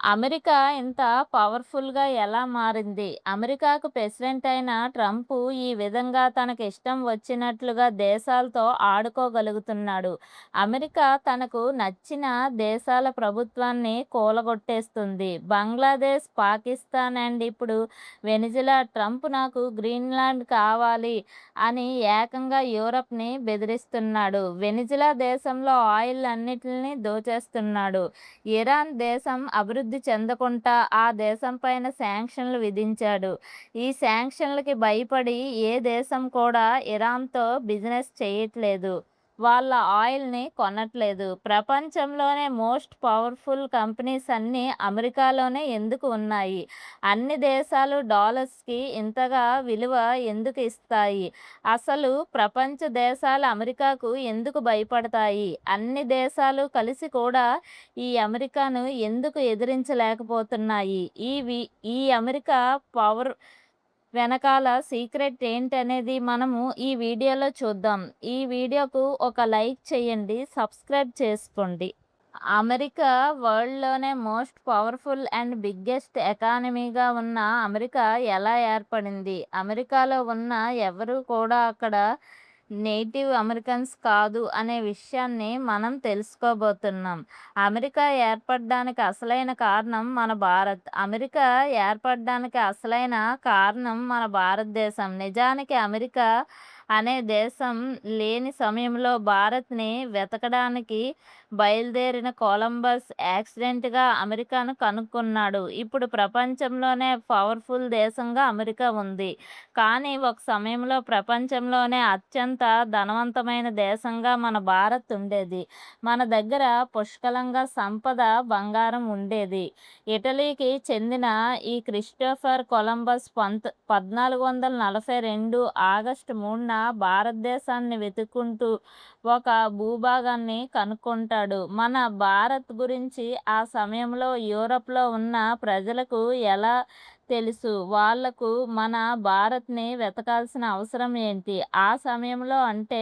America ఇంత పవర్‌ఫుల్‌గా ఎలా మారింది? అమెరికాకు ప్రెసిడెంట్ అయిన ట్రంప్ ఈ విధంగా తనకిష్టం వచ్చినట్లుగా దేశాలతో ఆడుకోగలుగుతున్నాడు. అమెరికా తనకు నచ్చిన దేశాల ప్రభుత్వాన్ని కూలగొట్టేస్తుంది. బంగ్లాదేశ్, పాకిస్తాన్ అండ్ ఇప్పుడు వెనిజులా. ట్రంప్ నాకు గ్రీన్‌లాండ్ కావాలి అని ఏకంగా యూరప్‌ని బెదిరిస్తున్నాడు. వెనిజులా దేశంలో ఆయిల్ అన్నిటిని దోచేస్తున్నాడు. ఇరాన్ దేశం అభివృద్ధి చెందకుండా ఆ దేశం పైన శాంక్షన్లు విధించాడు. ఈ శాంక్షన్లకి భయపడి ఏ దేశం కూడా ఇరాన్‌తో బిజినెస్ చేయట్లేదు. వాళ్ళ ఆయిల్‌ని కొనట్లేదు. ప్రపంచంలోనే మోస్ట్ పవర్‌ఫుల్ కంపెనీస్ అన్నీ అమెరికాలోనే ఎందుకు ఉన్నాయి? అన్ని దేశాలు డాలర్స్‌కి ఇంతగా విలువ ఎందుకు ఇస్తాయి? అసలు ప్రపంచ దేశాలు అమెరికాకు ఎందుకు భయపడతాయి? అన్ని దేశాలు కలిసి కూడా ఈ అమెరికాను ఎందుకు ఎదిరించలేకపోతున్నాయి? ఈ అమెరికా పవర్ వెనకాల సీక్రెట్ ఏంటనేది మనము ఈ వీడియోలో చూద్దాం. ఈ వీడియోకు ఒక లైక్ చేయండి, సబ్స్క్రైబ్ చేసుకోండి. అమెరికా వరల్డ్‌లోనే మోస్ట్ పవర్‌ఫుల్ అండ్ బిగ్గెస్ట్ ఎకానమీగా ఉన్న అమెరికా ఎలా ఏర్పడింది? అమెరికాలో ఉన్న ఎవరు కూడా అక్కడ నేటివ్ అమెరికన్స్ కాదు అనే విషయాన్ని మనం తెలుసుకోబోతున్నాం. అమెరికా ఏర్పడడానికి అసలైన కారణం మన భారత్. అమెరికా ఏర్పడడానికి అసలైన కారణం మన భారతదేశం. నిజానికి అమెరికా అనే దేశం లేని సమయంలో భారత్‌ని వెతకడానికి బయలుదేరిన కొలంబస్ యాక్సిడెంట్‌గా అమెరికాను కనుక్కున్నాడు. ఇప్పుడు ప్రపంచంలోనే పవర్‌ఫుల్ దేశంగా అమెరికా ఉంది. కానీ ఒక సమయంలో ప్రపంచంలోనే అత్యంత ధనవంతమైన దేశంగా మన భారత్ ఉండేది. మన దగ్గర పుష్కలంగా సంపద, బంగారం ఉండేది. ఇటలీకి చెందిన ఈ క్రిస్టోఫర్ కొలంబస్ 1492 ఆగస్టు 3న భారతదేశాన్ని వెతుక్కుంటూ ఒక భూభాగాన్ని కనుక్కుంటాడు. మన భారత్ గురించి ఆ సమయంలో యూరప్‌లో ఉన్న ప్రజలకు ఎలా తెలుసు? వాళ్లకు మన భారత్‌ని వెతకాల్సిన అవసరం ఏంటి? ఆ సమయంలో అంటే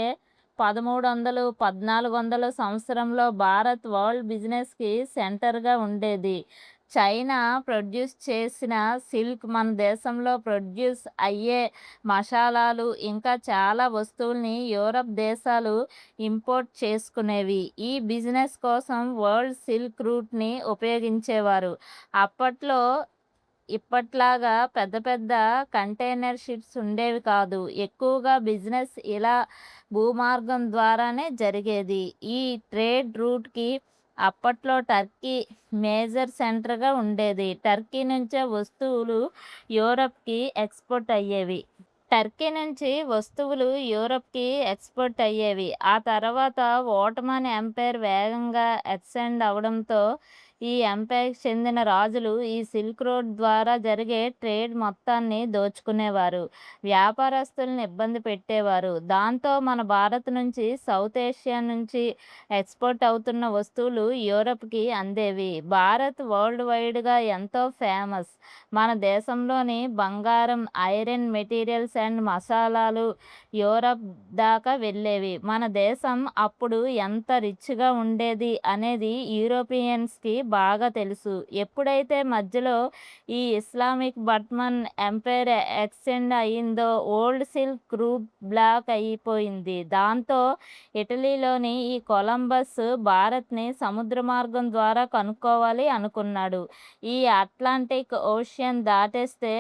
1300, 1400 సంవత్సరంలో భారత్ వరల్డ్ బిజినెస్‌కి సెంటర్‌గా ఉండేది. చైనా ప్రొడ్యూస్ చేసిన సిల్క్, మన దేశంలో ప్రొడ్యూస్ అయ్యే మషాలాలు, ఇంకా చాలా వస్తువుల్ని యూరప్ దేశాలు ఇంపోర్ట్ చేసుకునేవి. ఈ బిజినెస్ కోసం వరల్డ్ సిల్క్ రూట్‌ని ఉపయోగించేవారు. అప్పట్లో ఇప్పట్లాగా పెద్ద పెద్ద కంటైనర్ షిప్స్ ఉండేవి కాదు. ఎక్కువగా బిజినెస్ ఇలా భూమార్గం ద్వారానే జరిగేది. ఈ ట్రేడ్ రూట్‌కి అప్పట్లో టర్కీ మేజర్ సెంటర్‌గా ఉండేది. టర్కీ నుంచే వస్తువులు యూరప్‌కి ఎక్స్‌పోర్ట్ అయ్యేవి. టర్కీ నుంచి వస్తువులు యూరప్‌కి ఎక్స్‌పోర్ట్ అయ్యేవి. ఆ తర్వాత ఓట్టమన్ ఎంపైర్ వేగంగా ఎక్స్‌టెండ్ అవ్వడంతో ఈ ఎంపైర్‌కి చెందిన రాజులు ఈ సిల్క్ రోడ్ ద్వారా జరిగే ట్రేడ్ మొత్తాన్ని దోచుకునేవారు. వ్యాపారస్తుల్ని ఇబ్బంది పెట్టేవారు. దాంతో మన భారత్ నుంచి, సౌత్ ఏషియా నుంచి ఎక్స్‌పోర్ట్ అవుతున్న వస్తువులు యూరప్‌కి అందేవి. భారత్ వరల్డ్ వైడ్‌గా ఎంతో ఫేమస్. మన దేశంలోని బంగారం, ఐరన్ మెటీరియల్స్ అండ్ మసాలాలు యూరప్ దాకా వెళ్ళేవి. మన దేశం అప్పుడు ఎంత రిచ్‌గా ఉండేది అనేది యూరోపియన్స్‌కి బాగా తెలుసు. ఎప్పుడైతే మధ్యలో ఈ ఇస్లామిక్ బట్మన్ ఎంపైర్ ఎక్స్టెండ్ అయిందో ఓల్డ్ సిల్క్ రూట్ బ్లాక్ అయిపోయింది. దాంతో ఇటలీలోని ఈ కొలంబస్ భారత్‌ని సముద్ర మార్గం ద్వారా కనుక్కోవాలి అనుకున్నాడు. ఈ అట్లాంటిక్ ఓషన్ దాటేస్తే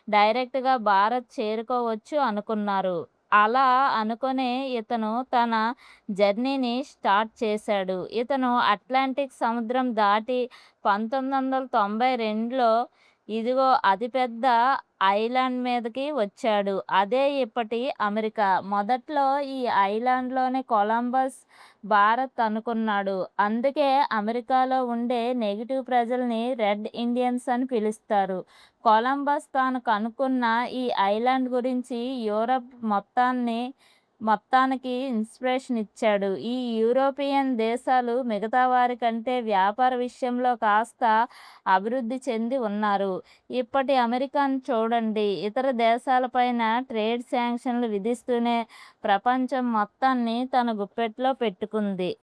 డైరెక్ట్‌గా భారత్ చేరుకోవచ్చు అనుకున్నారు. అలా అనుకునే ఇతను తన జర్నీని స్టార్ట్ చేశాడు. ఇతను అట్లాంటిక్ సముద్రం దాటి 1992లో ఇదిగో అతిపెద్ద ఐలాండ్ మీదకి వచ్చాడు. అదే ఇప్పటి అమెరికా. మొదట్లో ఈ ఐలాండ్‌లోనే కొలంబస్ భారత్ అనుకున్నాడు. అందుకే అమెరికాలో ఉండే నెగెటివ్ ప్రజల్ని రెడ్ ఇండియన్స్ అని పిలుస్తారు. కొలంబస్ తాను కనుక్కున్న ఈ ఐలాండ్ గురించి యూరప్ మొత్తానికి ఇన్స్పిరేషన్ ఇచ్చాడు. ఈ యూరోపియన్ దేశాలు మిగతా వారి కంటే వ్యాపార విషయంలో కాస్త అభివృద్ధి చెంది ఉన్నారు. ఇప్పటి అమెరికాను చూడండి. ఇతర దేశాలపైన ట్రేడ్ శాంక్షన్లు విధిస్తూనే ప్రపంచం మొత్తాన్ని తన గుప్పెట్లో పెట్టుకుంది.